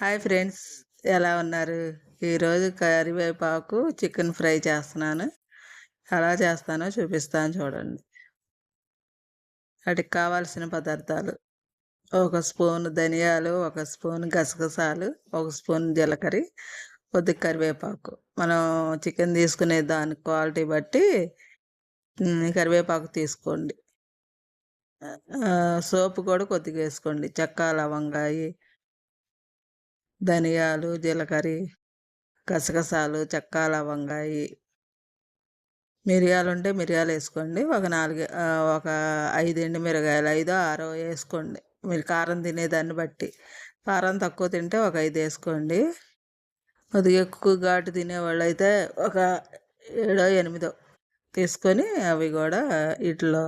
Hi friends, ఎలా ఉన్నారు? ఈరోజు కరివేపాకు చికెన్ ఫ్రై చేస్తున్నాను. ఎలా చేస్తానో చూపిస్తాను చూడండి. వాటికి కావాల్సిన పదార్థాలు: ఒక స్పూన్ ధనియాలు, ఒక స్పూన్ గసగసాలు, ఒక స్పూన్ జీలకర్ర, కొద్దిగా కరివేపాకు. మనం చికెన్ తీసుకునే దాని క్వాలిటీ బట్టి కరివేపాకు తీసుకోండి. సోపు కూడా కొద్దిగా వేసుకోండి. చెక్క, లవంగాయి, ధనియాలు, జీలకర్ర, గసగసాలు, చెక్క, లవంగాయి, మిరియాలుంటే మిరియాలేసుకోండి. ఒక 5 ఎండుమిరగాయలు, 5 6 వేసుకోండి. మీరు కారం తినేదాన్ని బట్టి. కారం తక్కువ తింటే ఒక 5 వేసుకోండి. కొద్దిగా ఎక్కువ ఘాటు తినేవాళ్ళైతే ఒక 7 8 తీసుకొని అవి కూడా వీటిలో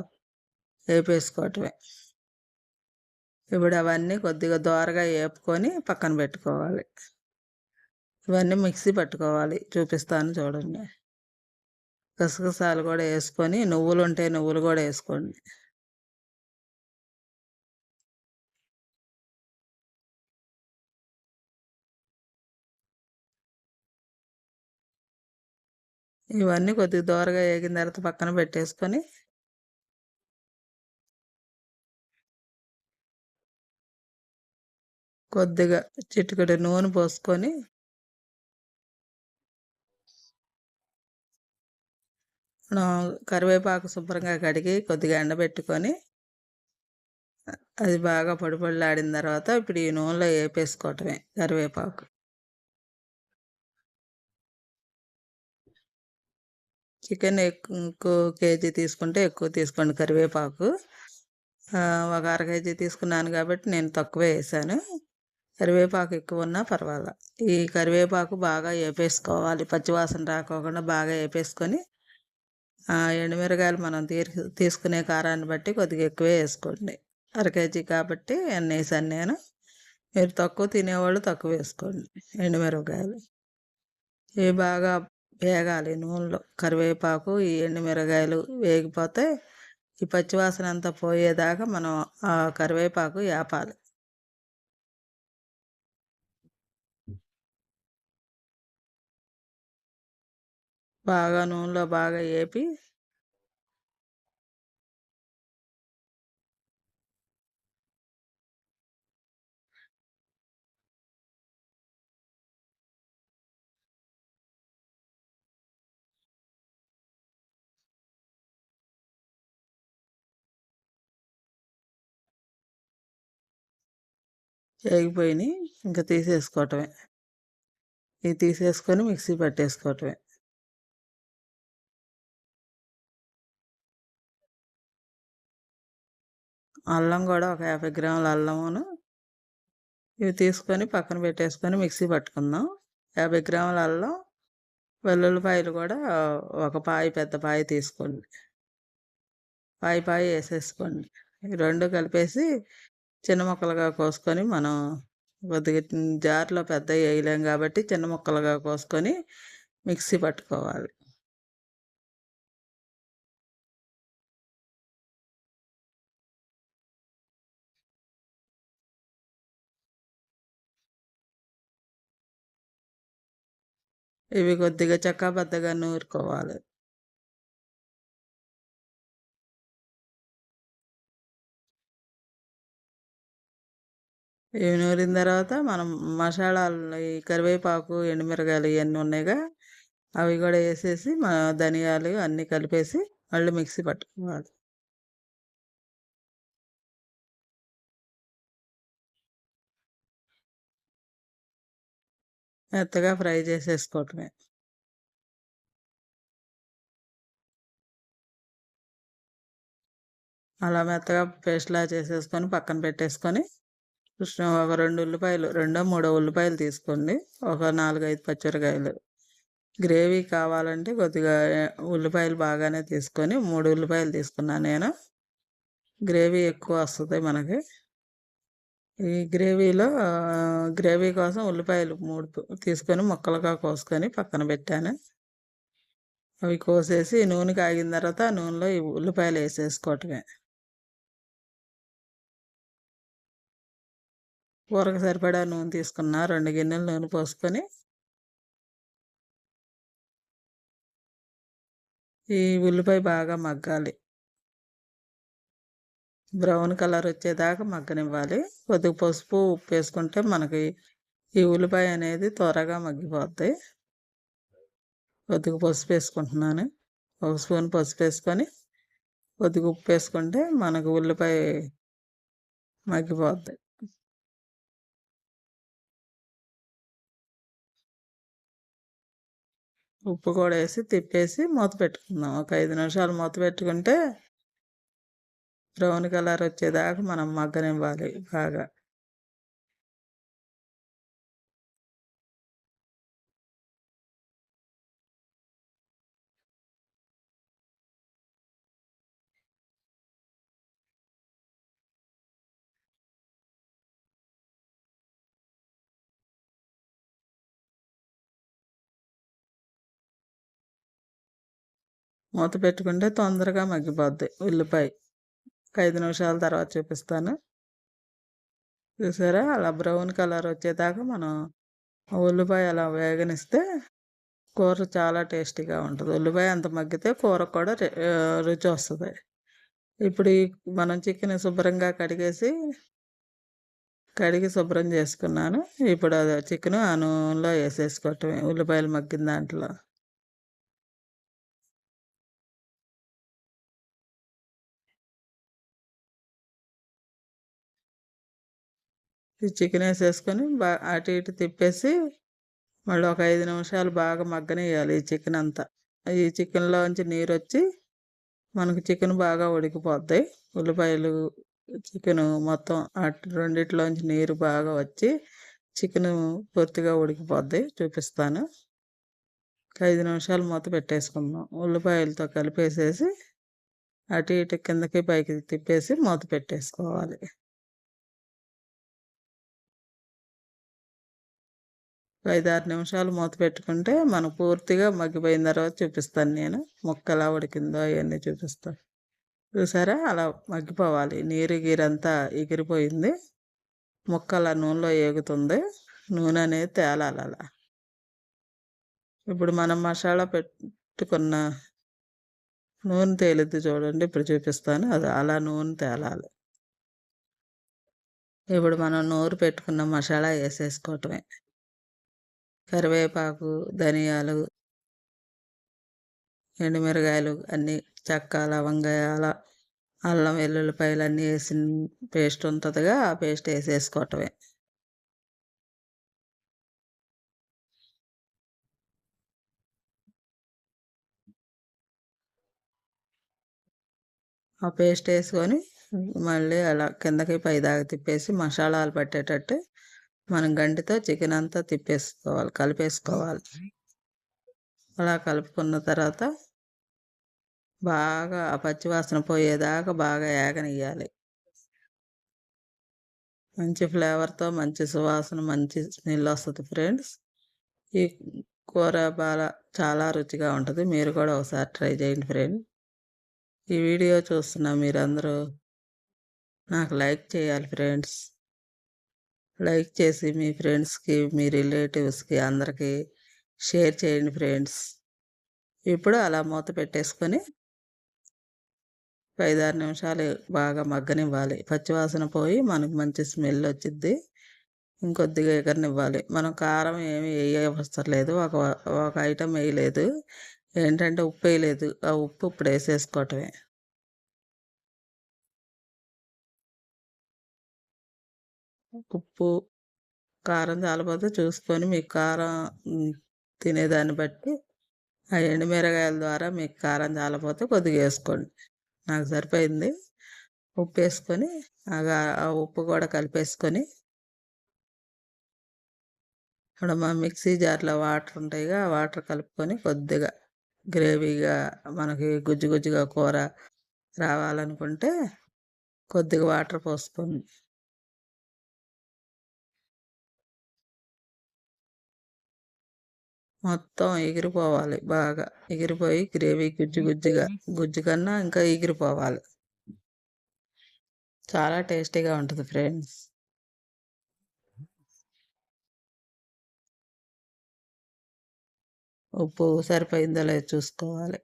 వేపేసుకోవటమే. ఇప్పుడు అవన్నీ కొద్దిగా దోరగా వేపుకొని పక్కన పెట్టుకోవాలి. ఇవన్నీ మిక్సీ పట్టుకోవాలి. చూపిస్తాను చూడండి. గసగసాలు కూడా వేసుకొని, నువ్వులుంటే నువ్వులు కూడా వేసుకోండి. ఇవన్నీ కొద్దిగా దోరగా వేగిన తర్వాత పక్కన పెట్టేసుకొని, కొద్దిగా చిటికెడు నూనె పోసుకొని, కరివేపాకు శుభ్రంగా కడిగి కొద్దిగా ఎండబెట్టుకొని, అది బాగా పొడి పొడిలాడిన తర్వాత ఇప్పుడు ఈ నూనెలో వేపేసుకోవటమే కరివేపాకు. చికెన్ ఎక్కువ కేజీ తీసుకుంటే ఎక్కువ తీసుకోండి కరివేపాకు. ఒక అర కేజీ తీసుకున్నాను కాబట్టి నేను తక్కువే వేసాను. కరివేపాకు ఎక్కువ ఉన్నా పర్వాలేదు. ఈ కరివేపాకు బాగా వేపేసుకోవాలి. పచ్చివాసన రాకోకుండా బాగా వేపేసుకొని, ఎండుమిరగాయలు మనం తీసుకునే కారాన్ని బట్టి కొద్దిగా ఎక్కువే వేసుకోండి. అర కేజీ కాబట్టి అన్నీ వేసాను నేను. మీరు తక్కువ తినేవాళ్ళు తక్కువ వేసుకోండి ఎండుమిరపకాయలు. ఇవి బాగా వేగాలి నూనెలో. కరివేపాకు, ఈ ఎండుమిరగాయలు వేగిపోతే ఈ పచ్చివాసన అంతా పోయేదాకా మనం ఆ కరివేపాకు వేపాలి. బాగా నూనెలో బాగా వేపి వేగిపోయినాయి. ఇంకా తీసేసుకోవటమే. ఇది తీసేసుకొని మిక్సీ పట్టేసుకోవటమే. అల్లం కూడా ఒక 50 గ్రాముల అల్లమును ఇవి తీసుకొని పక్కన పెట్టేసుకొని మిక్సీ పట్టుకుందాం. 50 గ్రాముల అల్లం, వెల్లుల్లిపాయలు కూడా ఒక పెద్ద పాయ తీసుకోండి. పాయ వేసేసుకోండి. ఈ రెండు కలిపేసి చిన్న ముక్కలుగా కోసుకొని, మనం కొద్దిగా జార్లో పెద్దవి వేయలేం కాబట్టి చిన్న ముక్కలుగా కోసుకొని మిక్సీ పట్టుకోవాలి. ఇవి కొద్దిగా చెక్కాబద్దగా నూరుకోవాలి. ఇవి నూరిన తర్వాత మనం మసాలాలు, ఈ కరివేపాకు, ఎండుమిరగాయలు ఇవన్నీ ఉన్నాయిగా, అవి కూడా వేసేసి ధనియాలు అన్నీ కలిపేసి మళ్ళీ మిక్సీ పట్టుకోవాలి. మెత్తగా ఫ్రై చేసేసుకోవటమే. అలా మెత్తగా పేస్ట్‌లా చేసేసుకొని పక్కన పెట్టేసుకొని, ఒక 2 ఉల్లిపాయలు, రెండో మూడో ఉల్లిపాయలు తీసుకోండి. ఒక 4, 5 పచ్చిమిరకాయలు. గ్రేవీ కావాలంటే కొద్దిగా ఉల్లిపాయలు బాగానే తీసుకొని 3 ఉల్లిపాయలు తీసుకున్నాను నేను. గ్రేవీ ఎక్కువ వస్తుంది మనకి. ఈ గ్రేవీ కోసం ఉల్లిపాయలు 3 తీసుకొని ముక్కలుగా కోసుకొని పక్కన పెట్టాను. అవి కోసేసి నూనె కాగిన తర్వాత ఆ నూనెలో ఈ ఉల్లిపాయలు వేసేసుకోవటమే. కూరకు సరిపడా నూనె తీసుకున్నా. 2 గిన్నెలు నూనె పోసుకొని, ఈ ఉల్లిపాయ బాగా మగ్గాలి. బ్రౌన్ కలర్ వచ్చేదాకా మగ్గనివ్వాలి. కొద్దిగా పసుపు, ఉప్పు వేసుకుంటే మనకి ఈ ఉల్లిపాయ అనేది త్వరగా మగ్గిపోద్ది. కొద్దిగా పసుపు వేసుకుంటున్నాను. ఒక స్పూన్ పసుపు వేసుకొని, కొద్దిగా ఉప్పు వేసుకుంటే మనకు ఉల్లిపాయ మగ్గిపోద్ది. ఉప్పు కూడా వేసి తిప్పేసి మూత పెట్టుకుందాం. ఒక 5 నిమిషాలు మూత పెట్టుకుంటే బ్రౌన్ కలర్ వచ్చేదాకా మనం మగ్గనివ్వాలి బాగా. మూత పెట్టుకుంటే తొందరగా మగ్గిపోద్ది ఉల్లిపాయ. 5 నిమిషాల తర్వాత చూపిస్తాను. చూసారా? అలా బ్రౌన్ కలర్ వచ్చేదాకా మనం ఉల్లిపాయ అలా వేగనిస్తే కూర చాలా టేస్టీగా ఉంటుంది. ఉల్లిపాయ అంత మగ్గితే కూర కూడా రుచి వస్తుంది. ఇప్పుడు మనం చికెన్ శుభ్రంగా కడిగి శుభ్రం చేసుకున్నాను. ఇప్పుడు అది చికెను ఆ నూనెలో వేసేసుకోవటమే, ఉల్లిపాయలు మగ్గిన దాంట్లో. ఈ చికెన్ వేసేసుకొని అటు ఇటు తిప్పేసి మళ్ళీ ఒక 5 నిమిషాలు బాగా మగ్గనివ్వాలి ఈ చికెన్ అంతా. ఈ చికెన్లోంచి నీరు వచ్చి మనకు చికెన్ బాగా ఉడికిపోద్ది. ఉల్లిపాయలు, చికెను మొత్తం రెండిట్లోంచి నీరు బాగా వచ్చి చికెను పూర్తిగా ఉడికిపోద్ది. చూపిస్తాను. 5 నిమిషాలు మూత పెట్టేసుకుందాం. ఉల్లిపాయలతో కలిపేసేసి అటు ఇటు కిందకి పైకి తిప్పేసి మూత పెట్టేసుకోవాలి. 5, 6 నిమిషాలు మూత పెట్టుకుంటే మనం పూర్తిగా మగ్గిపోయిన తర్వాత చూపిస్తాను నేను. ముక్క ఎలా ఉడికిందో అవన్నీ చూపిస్తాను. చూసారా? అలా మగ్గిపోవాలి. నీరు గీరంతా ఎగిరిపోయింది. ముక్క అలా నూనెలో ఏగుతుంది. నూనె అనేది తేలాలి అలా. ఇప్పుడు మనం మసాలా పెట్టుకున్న నూనె తేలిద్ది చూడండి. ఇప్పుడు చూపిస్తాను. అది అలా నూనె తేలాలి. ఇప్పుడు మనం నూరు పెట్టుకున్న మసాలా వేసేసుకోవటమే. కరివేపాకు, ధనియాలు, ఎండుమిరగాయలు అన్నీ, చెక్క, లవంగాయాల, అల్లం వెల్లుల్లిపాయలు అన్నీ వేసిన పేస్ట్ ఉంటుందిగా, ఆ పేస్ట్ వేసేసుకోవటమే. ఆ పేస్ట్ వేసుకొని మళ్ళీ అలా కిందకి పైదాకా తిప్పేసి మసాలాలు పట్టేటట్టు మనం గంటితో చికెన్ అంతా కలిపేసుకోవాలి. అలా కలుపుకున్న తర్వాత బాగా ఆ పచ్చివాసన పోయేదాకా బాగా ఏగనియ్యాలి. మంచి ఫ్లేవర్తో, మంచి సువాసన, మంచి స్మెల్ వస్తుంది ఫ్రెండ్స్. ఈ కూర చాలా రుచిగా ఉంటుంది. మీరు కూడా ఒకసారి ట్రై చేయండి ఫ్రెండ్. ఈ వీడియో చూస్తున్న మీరందరూ నాకు లైక్ చేయాలి ఫ్రెండ్స్. లైక్ చేసి మీ ఫ్రెండ్స్కి, మీ రిలేటివ్స్కి అందరికీ షేర్ చేయండి ఫ్రెండ్స్. ఇప్పుడు అలా మూత పెట్టేసుకొని 5, 6 నిమిషాలు బాగా మగ్గనివ్వాలి. పచ్చివాసన పోయి మనకు మంచి స్మెల్ వచ్చిద్ది. ఇంకొద్దిగా ఎగరనివ్వాలి. మనం కారం ఏమి వేయవసరం లేదు. ఒక ఐటెం వేయలేదు. ఏంటంటే ఉప్పు వేయలేదు. ఆ ఉప్పు ఇప్పుడు వేసేసుకోవటమే. ఉప్పు, కారం చాలపోతే చూసుకొని మీకు కారం తినేదాన్ని బట్టి ఆ ఎండుమిరగాయల ద్వారా మీకు కారం చాలపోతే కొద్దిగా వేసుకోండి. నాకు సరిపోయింది. ఉప్పు వేసుకొని ఆ ఉప్పు కూడా కలిపేసుకొని ఇప్పుడు మా మిక్సీ జార్లో వాటర్ ఉంటాయిగా, ఆ వాటర్ కలుపుకొని కొద్దిగా గ్రేవీగా మనకి గుజ్జుగా కూర రావాలనుకుంటే కొద్దిగా వాటర్ పోసుకోండి. మొత్తం ఎగిరిపోవాలి. బాగా ఎగిరిపోయి గ్రేవీ గుజ్జు కన్నా ఇంకా ఎగిరిపోవాలి. చాలా టేస్టీగా ఉంటుంది ఫ్రెండ్స్. ఉప్పు సరిపోయిందో లేదో చూసుకోవాలి.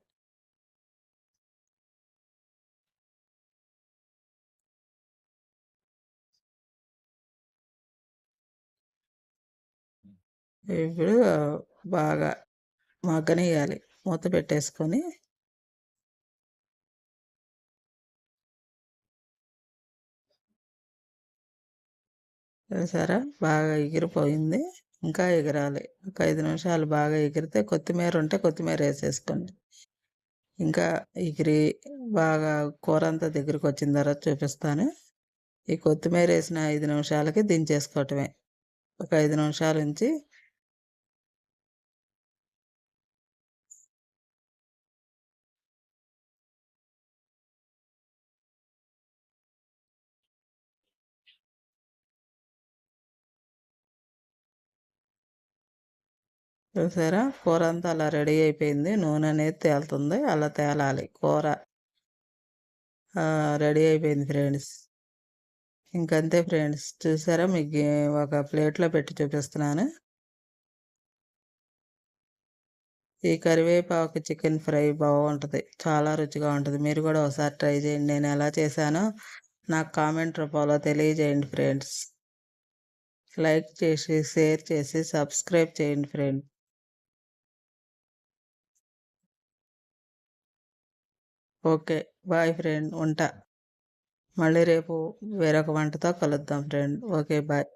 ఇప్పుడు బాగా మగ్గనియ్యాలి. మూత పెట్టేసుకొని చూసారా? బాగా ఎగిరిపోయింది. ఇంకా ఎగరాలి. ఒక 5 నిమిషాలు బాగా ఎగిరితే కొత్తిమీరుంటే కొత్తిమీరేసేసుకోండి. ఇంకా ఎగిరి బాగా కూరంతా దగ్గరకొచ్చిన తర్వాత చూపిస్తాను. ఈ కొత్తిమీరేసిన 5 నిమిషాలకి దించేసుకోవటమే. ఒక 5 నిమిషాలుంచి చూసారా? కూరంతా అలా రెడీ అయిపోయింది. నూననేది తేలుతుంది. అలా తేలాలి. కూర రెడీ అయిపోయింది ఫ్రెండ్స్. ఇంకంతే ఫ్రెండ్స్. చూసారా? మీకు ఒక ప్లేట్‌లో పెట్టి చూపిస్తున్నాను. ఈ కరివేపాకు చికెన్ ఫ్రై బావుంటది. చాలా రుచిగా ఉంటది. మీరు గూడా ఒకసారి ట్రై చేయండి. నేనెలా చేశానో నాకు కామెంట్ రూపంలో తెలియజేయండి ఫ్రెండ్స్. లైక్ చేసి, షేర్ చేసి, సబ్స్క్రైబ్ చేయండి ఫ్రెండ్. ఓకే. Boy friend. ఉంటా. మళ్ళీ రేపు వేరొక వంటతో కలుద్దాం ఫ్రెండ్. ఓకే. బాయ్.